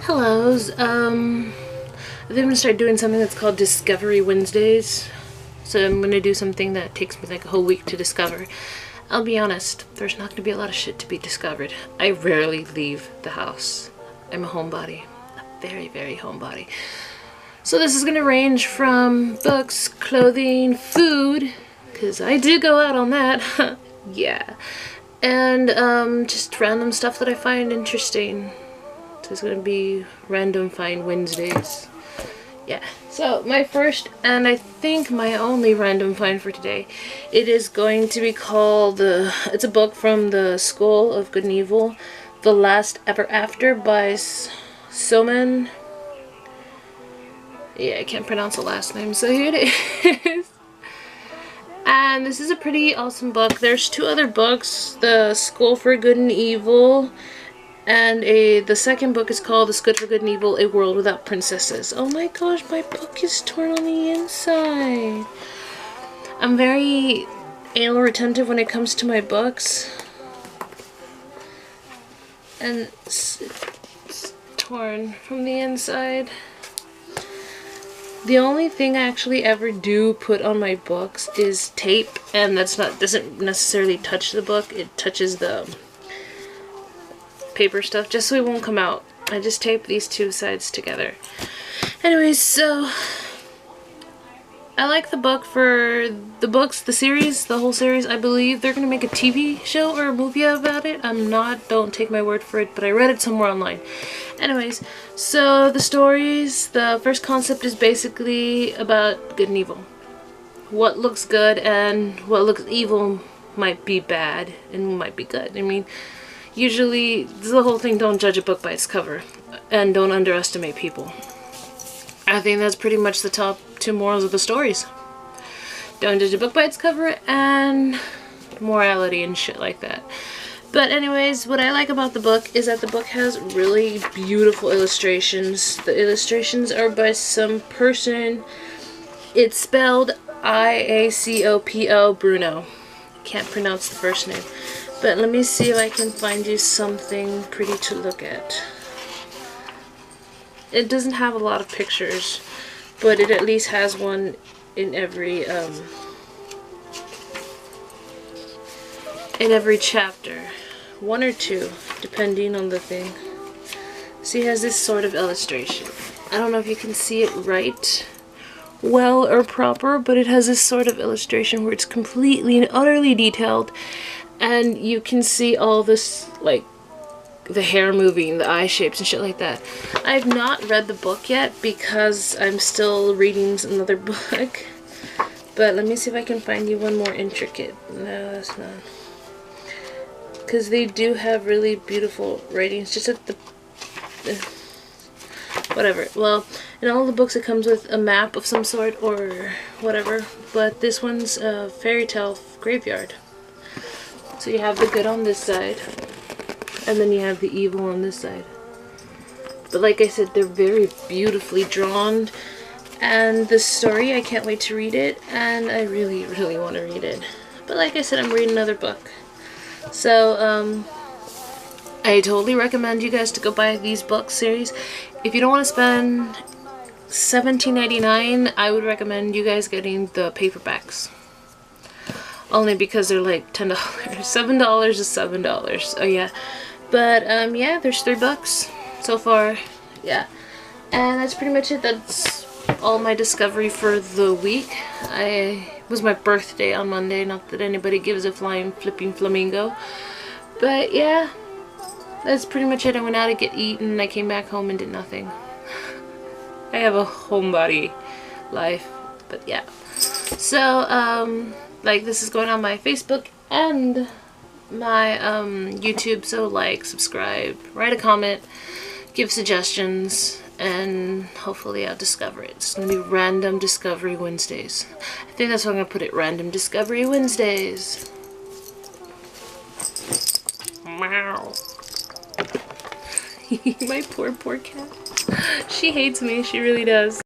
Hellos. I think I'm gonna start doing something that's called Discovery Wednesdays. So I'm gonna do something that takes me like a whole week to discover. I'll be honest, there's not gonna be a lot of shit to be discovered. I rarely leave the house. I'm a homebody. A very, very homebody. So this is gonna range from books, clothing, food, because I do go out on that. Yeah. And just random stuff that I find interesting. So it's gonna be random find Wednesdays. Yeah. So my first and I think my only random find for today, it is going to be called it's a book from the School of Good and Evil, The Last Ever After by Soman. Yeah, I can't pronounce the last name, so here it is. And this is a pretty awesome book. There's two other books, The School for Good and Evil, and the second book is called The School for Good and Evil, A World Without Princesses. Oh my gosh, my book is torn on the inside. I'm very anal retentive when it comes to my books. And it's torn from the inside. The only thing I actually ever do put on my books is tape, and doesn't necessarily touch the book. It touches the paper stuff just so it won't come out. I just tape these two sides together. Anyways, so I like the book for the series, the whole series. I believe they're gonna make a TV show or a movie about it. Don't take my word for it, but I read it somewhere online. Anyways, so the first concept is basically about good and evil. What looks good and what looks evil might be bad and might be good. I mean, usually, the whole thing, don't judge a book by its cover and don't underestimate people. I think that's pretty much the top two morals of the stories. Don't judge a book by its cover and morality and shit like that. But anyways, what I like about the book is that the book has really beautiful illustrations. The illustrations are by some person. It's spelled I-A-C-O-P-O Bruno. Can't pronounce the first name. But let me see if I can find you something pretty to look at. It doesn't have a lot of pictures, but it at least has one in every chapter. One or two, depending on the thing. See, it has this sort of illustration. I don't know if you can see it right well or proper, but it has this sort of illustration where it's completely and utterly detailed, and you can see all this, like, the hair moving, the eye shapes and shit like that. I've not read the book yet because I'm still reading another book. But let me see if I can find you one more intricate. No, that's not. Because they do have really beautiful writings. Just at the... whatever. Well, in all the books it comes with a map of some sort or whatever. But this one's a fairy tale graveyard. So you have the good on this side. And then you have the evil on this side. But like I said, they're very beautifully drawn. And the story, I can't wait to read it. And I really, really want to read it. But like I said, I'm reading another book. So, I totally recommend you guys to go buy these book series. If you don't want to spend $17.99, I would recommend you guys getting the paperbacks. Only because they're like $10. $7 is $7. Oh yeah. But yeah, there's 3 books so far. Yeah. And that's pretty much it. That's all my discovery for the week. It was my birthday on Monday. Not that anybody gives a flying flipping flamingo. But yeah. That's pretty much it. I went out to get eaten. I came back home and did nothing. I have a homebody life. But yeah. So, like, this is going on my Facebook and my YouTube, so like, subscribe, write a comment, give suggestions, and hopefully I'll discover it. It's going to be Random Discovery Wednesdays. I think that's what I'm going to put it, Random Discovery Wednesdays. Meow. My poor cat. She hates me, she really does.